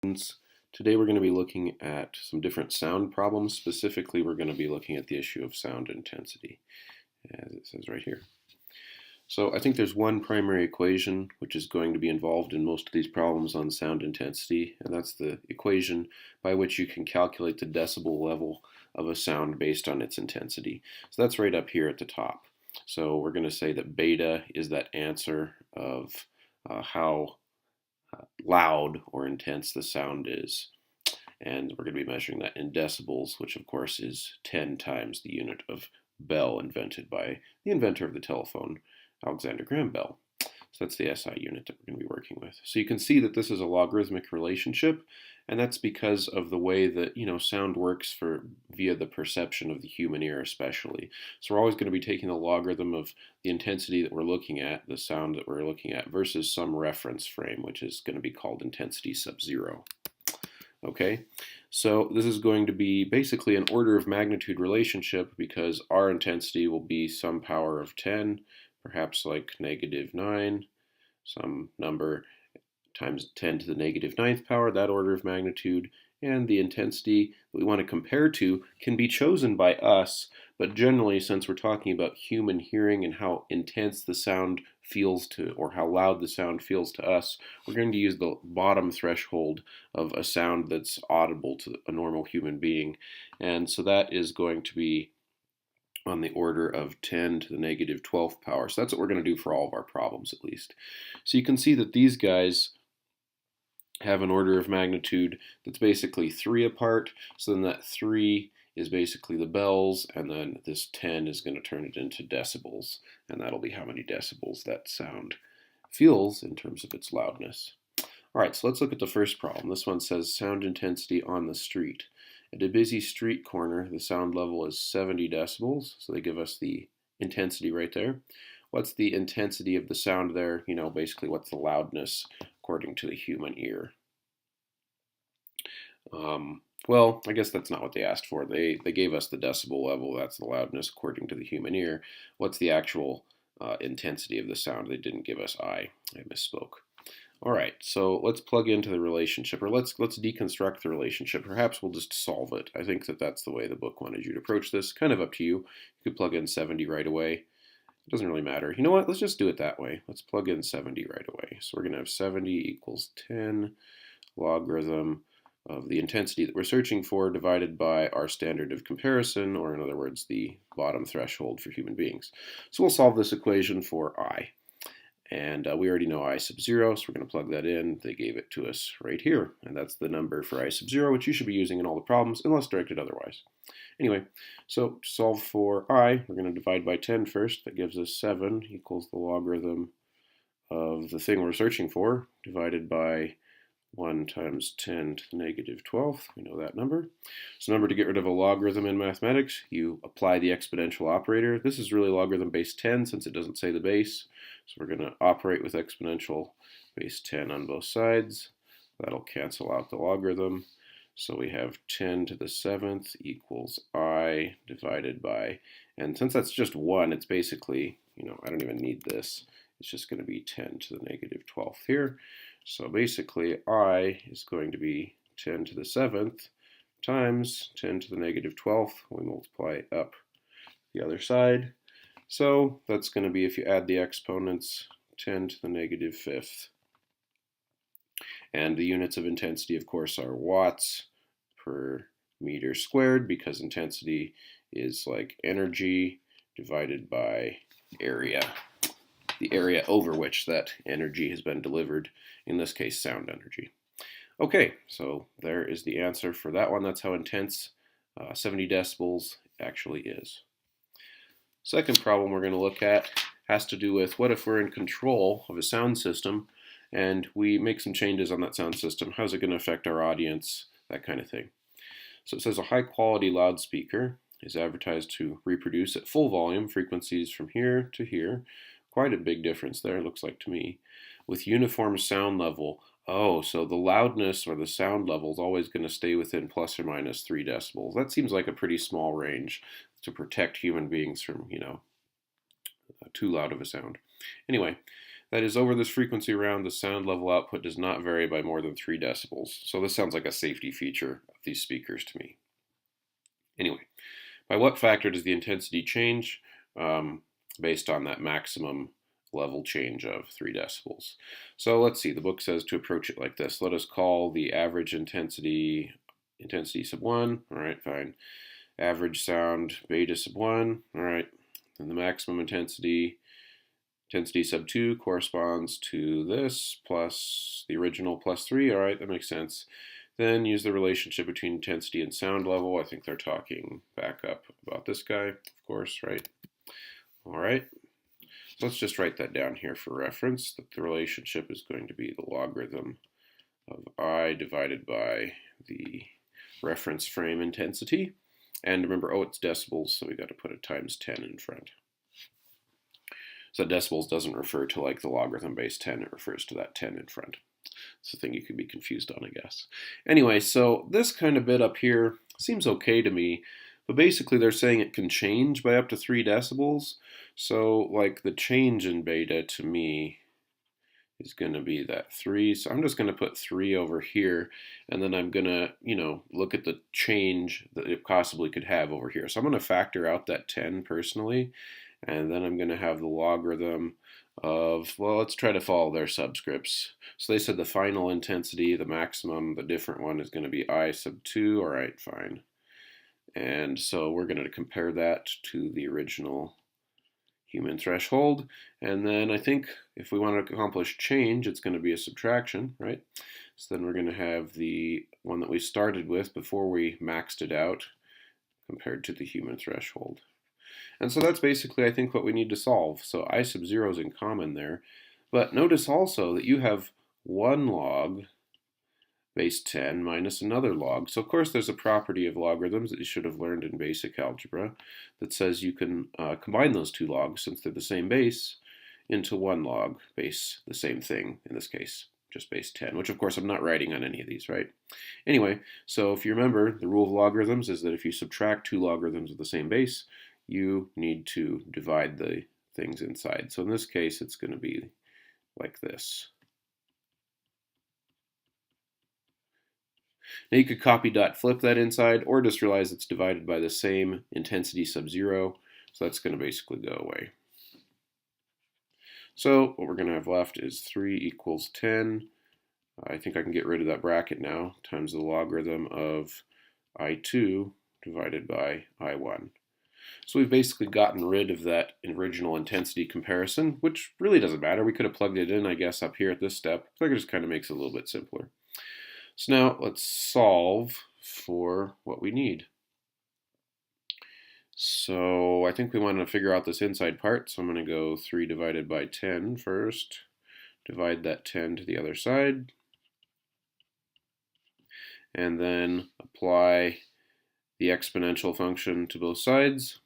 Today we're going to be looking at some different sound problems. Specifically, we're going to be looking at the issue of sound intensity, as it says right here. So I think there's one primary equation which is going to be involved in most of these problems on sound intensity, and that's the equation by which you can calculate the decibel level of a sound based on its intensity. So that's right up here at the top. So we're going to say that beta is that answer of how loud or intense the sound is. And we're going to be measuring that in decibels, which of course is 10 times the unit of Bell invented by the inventor of the telephone, Alexander Graham Bell. So that's the SI unit that we're going to be working with. So you can see that this is a logarithmic relationship, and that's because of the way that sound works via the perception of the human ear especially. So we're always going to be taking the logarithm of the intensity that we're looking at, the sound that we're looking at, versus some reference frame, which is going to be called intensity sub zero. Okay, so this is going to be basically an order of magnitude relationship because our intensity will be some power of 10, perhaps like -9, some number times 10 to the -9th power, that order of magnitude, and the intensity that we want to compare to can be chosen by us, but generally, since we're talking about human hearing and how intense the sound feels to, or how loud the sound feels to us, we're going to use the bottom threshold of a sound that's audible to a normal human being. And so that is going to be on the order of 10 to the -12th power. So that's what we're going to do for all of our problems, at least. So you can see that these guys have an order of magnitude that's basically 3 apart. So then that 3 is basically the bells, and then this 10 is going to turn it into decibels, and that'll be how many decibels that sound feels in terms of its loudness. All right, so let's look at the first problem. This one says sound intensity on the street. At a busy street corner, the sound level is 70 decibels, so they give us the intensity right there. What's the intensity of the sound there? Basically what's the loudness according to the human ear? Well, I guess that's not what they asked for. They gave us the decibel level. That's the loudness according to the human ear. What's the actual intensity of the sound? They didn't give us I misspoke. All right, so let's plug into the relationship, or let's deconstruct the relationship. Perhaps we'll just solve it. I think that that's the way the book wanted you to approach this. Kind of up to you. You could plug in 70 right away. It doesn't really matter. You know what? Let's just do it that way. Let's plug in 70 right away. So we're going to have 70 equals 10 logarithm of the intensity that we're searching for divided by our standard of comparison, or in other words, the bottom threshold for human beings. So we'll solve this equation for I. And we already know I sub 0, so we're going to plug that in. They gave it to us right here, and that's the number for I sub 0, which you should be using in all the problems, unless directed otherwise. Anyway, so to solve for I, we're going to divide by 10 first. That gives us 7 equals the logarithm of the thing we're searching for, divided by 1 times 10 to the -12th. We know that number. So remember, to get rid of a logarithm in mathematics, you apply the exponential operator. This is really logarithm base 10 since it doesn't say the base. So we're going to operate with exponential base 10 on both sides. That'll cancel out the logarithm. So we have 10 to the 7th equals I divided by, and since that's just 1, it's basically, I don't even need this. It's just going to be 10 to the -12th here. So basically, I is going to be 10 to the 7th times 10 to the -12th. We multiply up the other side. So that's going to be, if you add the exponents, 10 to the -5th. And the units of intensity, of course, are watts per meter squared, because intensity is like energy divided by area. The area over which that energy has been delivered, in this case sound energy. Okay, so there is the answer for that one. That's how intense 70 decibels actually is. Second problem we're going to look at has to do with what if we're in control of a sound system and we make some changes on that sound system. How's it going to affect our audience? That kind of thing. So it says a high quality loudspeaker is advertised to reproduce at full volume frequencies from here to here. Quite a big difference there, it looks like to me. With uniform sound level. Oh, so the loudness or the sound level is always going to stay within plus or minus 3 decibels. That seems like a pretty small range to protect human beings from, too loud of a sound. Anyway, That is, over this frequency round, the sound level output does not vary by more than 3 decibels. So this sounds like a safety feature of these speakers to me. Anyway, by what factor does the intensity change? Based on that maximum level change of 3 decibels. So let's see, the book says to approach it like this. Let us call the average intensity sub 1. All right, fine. Average sound beta sub 1. All right. And the maximum intensity sub 2 corresponds to this plus the original plus 3. All right, that makes sense. Then use the relationship between intensity and sound level. I think they're talking back up about this guy, of course, right? All right. So let's just write that down here for reference, that the relationship is going to be the logarithm of I divided by the reference frame intensity. And remember, it's decibels, so we got to put a times 10 in front. So decibels doesn't refer to like the logarithm base 10, it refers to that 10 in front. It's a thing you could be confused on, I guess. Anyway, so this kind of bit up here seems okay to me, but basically they're saying it can change by up to 3 decibels. So like the change in beta to me is going to be that 3. So I'm just going to put 3 over here, and then I'm going to, look at the change that it possibly could have over here. So I'm going to factor out that 10 personally, and then I'm going to have the logarithm of, well, let's try to follow their subscripts. So they said the final intensity, the maximum, the different one is going to be I sub 2. All right, fine. And so we're going to compare that to the original human threshold. And then I think if we want to accomplish change, it's going to be a subtraction, right? So then we're going to have the one that we started with before we maxed it out compared to the human threshold. And so that's basically, I think, what we need to solve. So I sub 0 is in common there. But notice also that you have one log base 10 minus another log. So of course there's a property of logarithms that you should have learned in basic algebra that says you can combine those two logs, since they're the same base, into one log base the same thing, in this case just base 10, which of course I'm not writing on any of these, right? Anyway, so if you remember, the rule of logarithms is that if you subtract two logarithms of the same base, you need to divide the things inside. So in this case it's going to be like this. Now you could copy dot flip that inside, or just realize it's divided by the same intensity sub 0, so that's going to basically go away. So what we're going to have left is 3 equals 10. I think I can get rid of that bracket now, times the logarithm of I2 divided by I1. So we've basically gotten rid of that original intensity comparison, which really doesn't matter. We could have plugged it in, I guess, up here at this step. So it just kind of makes it a little bit simpler. So now let's solve for what we need. So I think we want to figure out this inside part. So I'm going to go 3 divided by 10 first. Divide that 10 to the other side. And then apply the exponential function to both sides.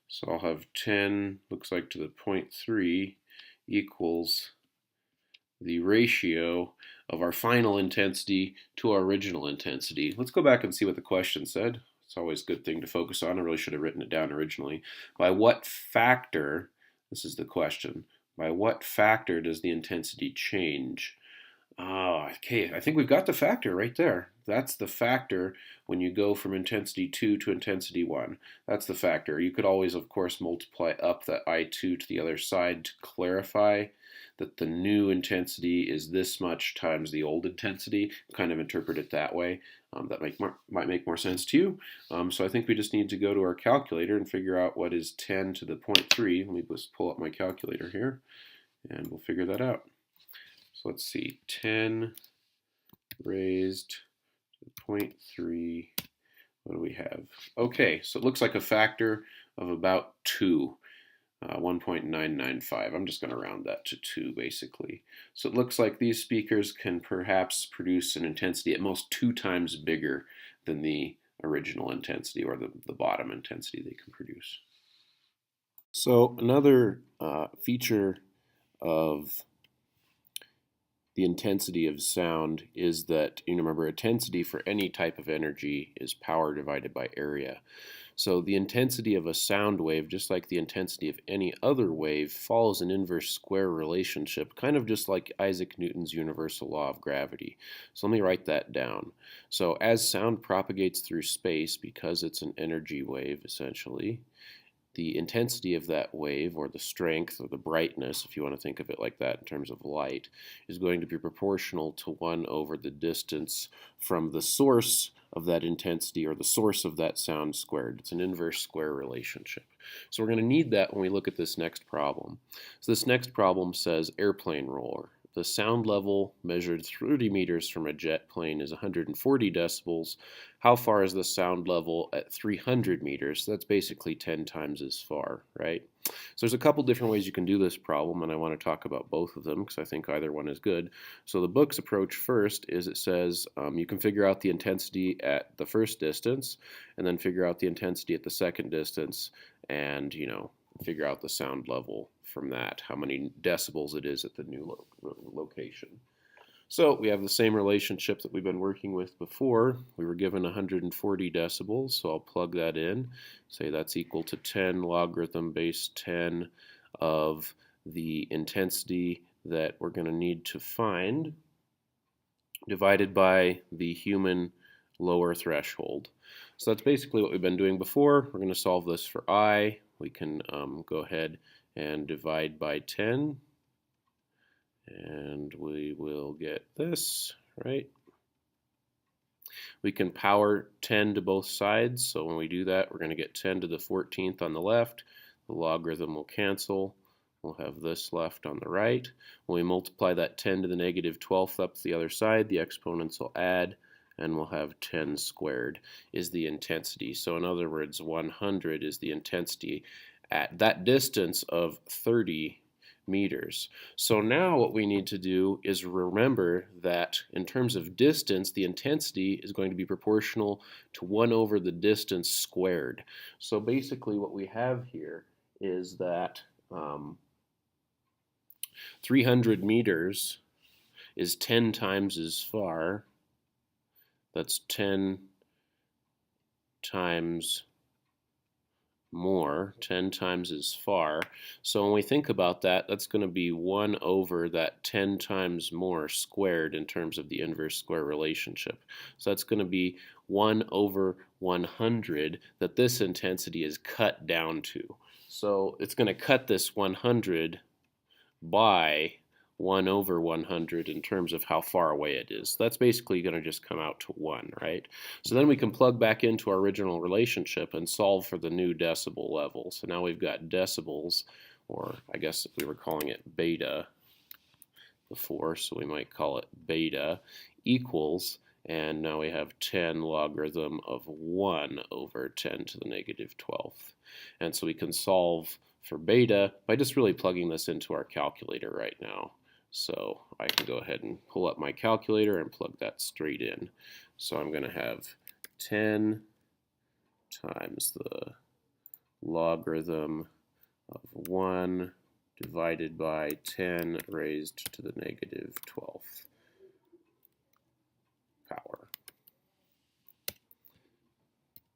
So I'll have 10, looks like to the 0.3, equals the ratio of our final intensity to our original intensity. Let's go back and see what the question said. It's always a good thing to focus on. I really should have written it down originally. By what factor, this is the question, by what factor does the intensity change? Okay, I think we've got the factor right there. That's the factor when you go from intensity 2 to intensity 1. That's the factor. You could always, of course, multiply up that I2 to the other side to clarify that the new intensity is this much times the old intensity. Kind of interpret it that way. That might make more sense to you. So I think we just need to go to our calculator and figure out what is 10 to the 0.3. Let me just pull up my calculator here, and we'll figure that out. So let's see, 10 raised to the 0.3. What do we have? Okay, so it looks like a factor of about 2. 1.995. I'm just going to round that to 2 basically. So it looks like these speakers can perhaps produce an intensity at most 2 times bigger than the original intensity, or the bottom intensity they can produce. So another feature of the intensity of sound is that, you remember, intensity for any type of energy is power divided by area. So the intensity of a sound wave, just like the intensity of any other wave, follows an inverse square relationship, kind of just like Isaac Newton's universal law of gravity. So let me write that down. So as sound propagates through space, because it's an energy wave essentially, the intensity of that wave, or the strength or the brightness, if you want to think of it like that in terms of light, is going to be proportional to 1 over the distance from the source of that intensity, or the source of that sound, squared. It's an inverse square relationship. So we're going to need that when we look at this next problem. So this next problem says airplane roar. The sound level measured 30 meters from a jet plane is 140 decibels. How far is the sound level at 300 meters? So that's basically 10 times as far, right? So there's a couple different ways you can do this problem, and I want to talk about both of them because I think either one is good. So the book's approach first is it says you can figure out the intensity at the first distance, and then figure out the intensity at the second distance, and figure out the sound level from that, how many decibels it is at the new location. So we have the same relationship that we've been working with before. We were given 140 decibels, so I'll plug that in. Say that's equal to 10 logarithm base 10 of the intensity that we're going to need to find, divided by the human lower threshold. So that's basically what we've been doing before. We're going to solve this for I. We can go ahead and divide by 10, and we will get this, right? We can power 10 to both sides, so when we do that, we're going to get 10 to the 14th on the left. The logarithm will cancel. We'll have this left on the right. When we multiply that 10 to the negative 12th up the other side, the exponents will add, and we'll have 10 squared is the intensity. So in other words, 100 is the intensity at that distance of 30 meters. So now what we need to do is remember that in terms of distance, the intensity is going to be proportional to 1 over the distance squared. So basically what we have here is that 300 meters is 10 times as far. That's 10 times more, 10 times as far. So when we think about that, that's going to be 1 over that 10 times more squared in terms of the inverse square relationship. So that's going to be 1 over 100 that this intensity is cut down to. So it's going to cut this 100 by 1 over 100 in terms of how far away it is. That's basically going to just come out to 1, right? So then we can plug back into our original relationship and solve for the new decibel level. So now we've got decibels, or I guess we were calling it beta before, so we might call it beta, equals, and now we have 10 logarithm of 1 over 10 to the negative 12th. And so we can solve for beta by just really plugging this into our calculator right now. So I can go ahead and pull up my calculator and plug that straight in. So I'm going to have 10 times the logarithm of 1 divided by 10 raised to the negative 12th power.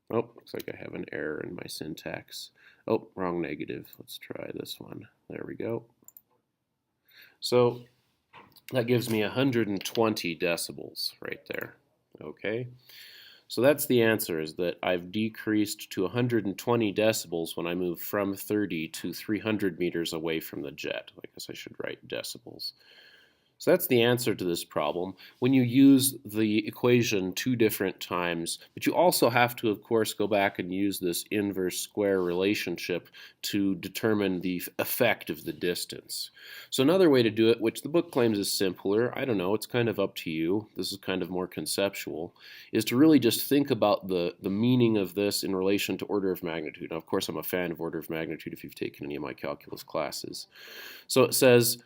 Oh, looks like I have an error in my syntax. Oh, wrong negative. Let's try this one. There we go. So that gives me 120 decibels right there. Okay, so that's the answer, is that I've decreased to 120 decibels when I move from 30 to 300 meters away from the jet. I guess I should write decibels. So that's the answer to this problem when you use the equation 2 different times, but you also have to, of course, go back and use this inverse square relationship to determine the effect of the distance. So another way to do it, which the book claims is simpler, I don't know, it's kind of up to you, this is kind of more conceptual, is to really just think about the meaning of this in relation to order of magnitude. Now, of course, I'm a fan of order of magnitude if you've taken any of my calculus classes. So it says,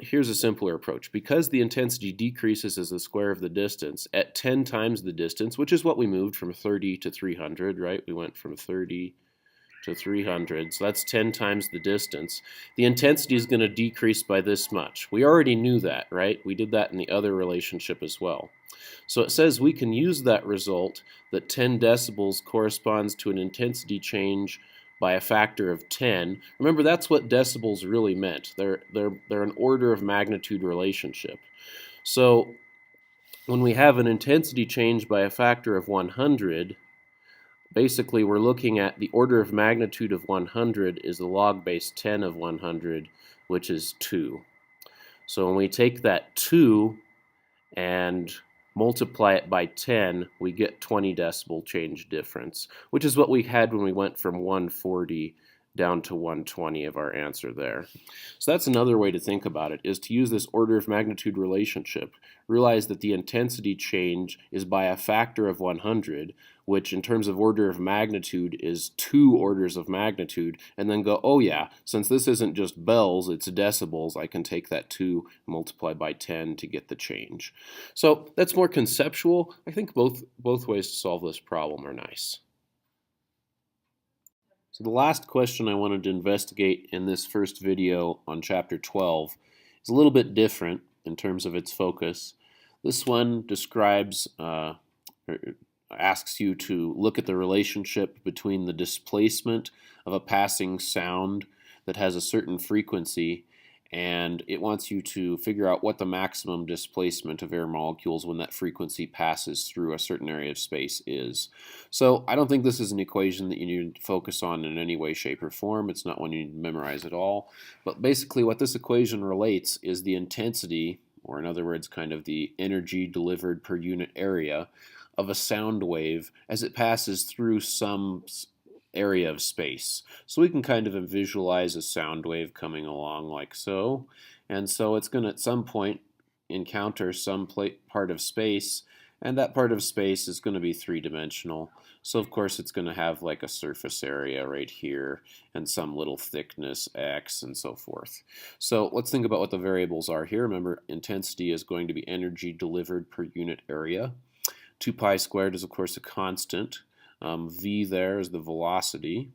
here's a simpler approach. Because the intensity decreases as the square of the distance at 10 times the distance, which is what we moved from 30 to 300, right? We went from 30 to 300, so that's 10 times the distance, the intensity is going to decrease by this much. We already knew that, right? We did that in the other relationship as well. So it says we can use that result that 10 decibels corresponds to an intensity change by a factor of 10. Remember, that's what decibels really meant. They're an order of magnitude relationship. So when we have an intensity change by a factor of 100, basically we're looking at the order of magnitude of 100 is the log base 10 of 100, which is 2. So when we take that 2 and multiply it by 10, we get 20 decibel change difference, which is what we had when we went from 140 down to 120 of our answer there. So that's another way to think about it, is to use this order of magnitude relationship. Realize that the intensity change is by a factor of 100, which in terms of order of magnitude is 2 orders of magnitude, and then go, oh yeah, since this isn't just bells, it's decibels, I can take that 2 multiply by 10 to get the change. So that's more conceptual. I think both ways to solve this problem are nice. So the last question I wanted to investigate in this first video on chapter 12 is a little bit different in terms of its focus. This one describes, asks you to look at the relationship between the displacement of a passing sound that has a certain frequency, and it wants you to figure out what the maximum displacement of air molecules when that frequency passes through a certain area of space is. So I don't think this is an equation that you need to focus on in any way, shape, or form. It's not one you need to memorize at all. But basically what this equation relates is the intensity, or in other words, kind of the energy delivered per unit area of a sound wave as it passes through some area of space. So we can kind of visualize a sound wave coming along like so, and so it's going to at some point encounter some part of space, and that part of space is going to be three-dimensional. So of course it's going to have like a surface area right here and some little thickness x and so forth. So let's think about what the variables are here. Remember, intensity is going to be energy delivered per unit area. 2 pi squared is of course a constant. V there is the velocity.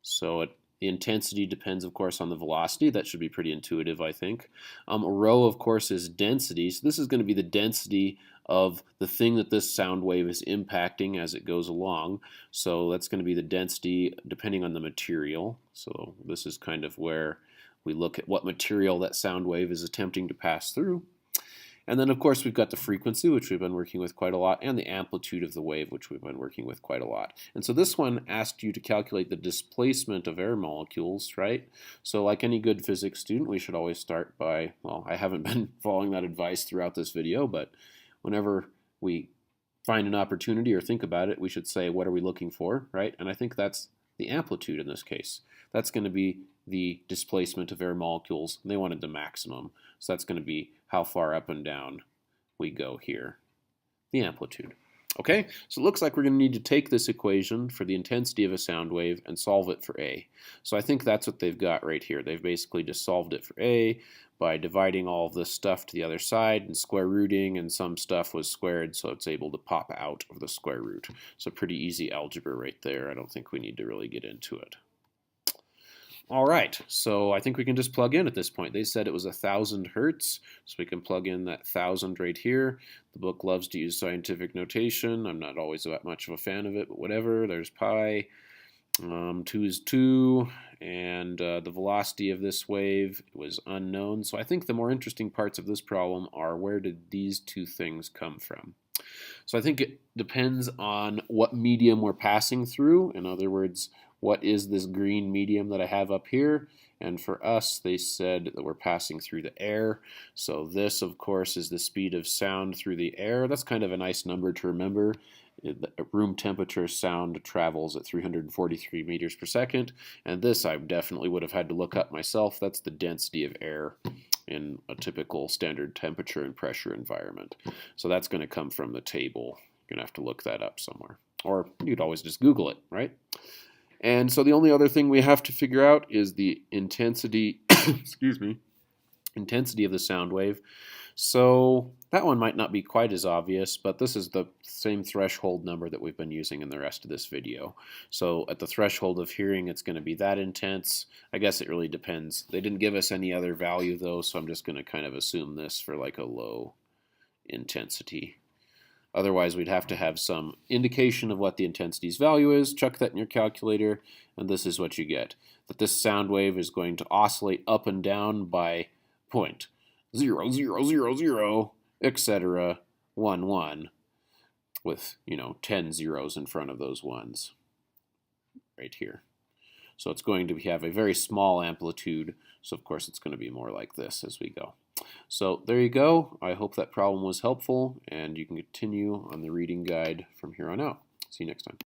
So the intensity depends, of course, on the velocity. That should be pretty intuitive, I think. Rho, of course, is density. So this is going to be the density of the thing that this sound wave is impacting as it goes along. So that's going to be the density depending on the material. So this is kind of where we look at what material that sound wave is attempting to pass through. And then, of course, we've got the frequency, which we've been working with quite a lot, and the amplitude of the wave, which we've been working with quite a lot. And so this one asked you to calculate the displacement of air molecules, right? So like any good physics student, we should always start by, well, I haven't been following that advice throughout this video, but whenever we find an opportunity or think about it, we should say, what are we looking for, right? And I think that's the amplitude in this case. That's going to be the displacement of air molecules. They wanted the maximum, so that's going to be how far up and down we go here, the amplitude. Okay, so it looks like we're going to need to take this equation for the intensity of a sound wave and solve it for A. So I think that's what they've got right here. They've basically just solved it for A by dividing all of this stuff to the other side and square rooting, and some stuff was squared so it's able to pop out of the square root. So pretty easy algebra right there. I don't think we need to really get into it. All right, so I think we can just plug in at this point. They said it was 1,000 hertz, so we can plug in that 1,000 right here. The book loves to use scientific notation. I'm not always that much of a fan of it, but whatever. There's pi. 2 is 2, and the velocity of this wave was unknown. So I think the more interesting parts of this problem are, where did these two things come from? So I think it depends on what medium we're passing through. In other words, what is this green medium that I have up here? And for us, they said that we're passing through the air. So this, of course, is the speed of sound through the air. That's kind of a nice number to remember. At room temperature, sound travels at 343 meters per second. And this I definitely would have had to look up myself. That's the density of air in a typical standard temperature and pressure environment. So that's going to come from the table. You're going to have to look that up somewhere. Or you'd always just Google it, right? And so the only other thing we have to figure out is the intensity, intensity of the sound wave. So That one might not be quite as obvious, but this is the same threshold number that we've been using in the rest of this video. So at the threshold of hearing, it's going to be that intense. I guess it really depends. They didn't give us any other value though, so I'm just going to kind of assume this for like a low intensity. Otherwise, we'd have to have some indication of what the intensity's value is. Chuck that in your calculator, and this is what you get. That this sound wave is going to oscillate up and down by 0.0000, etc., 1, 1, with, 10 zeros in front of those ones right here. So it's going to have a very small amplitude, so of course it's going to be more like this as we go. So there you go. I hope that problem was helpful, and you can continue on the reading guide from here on out. See you next time.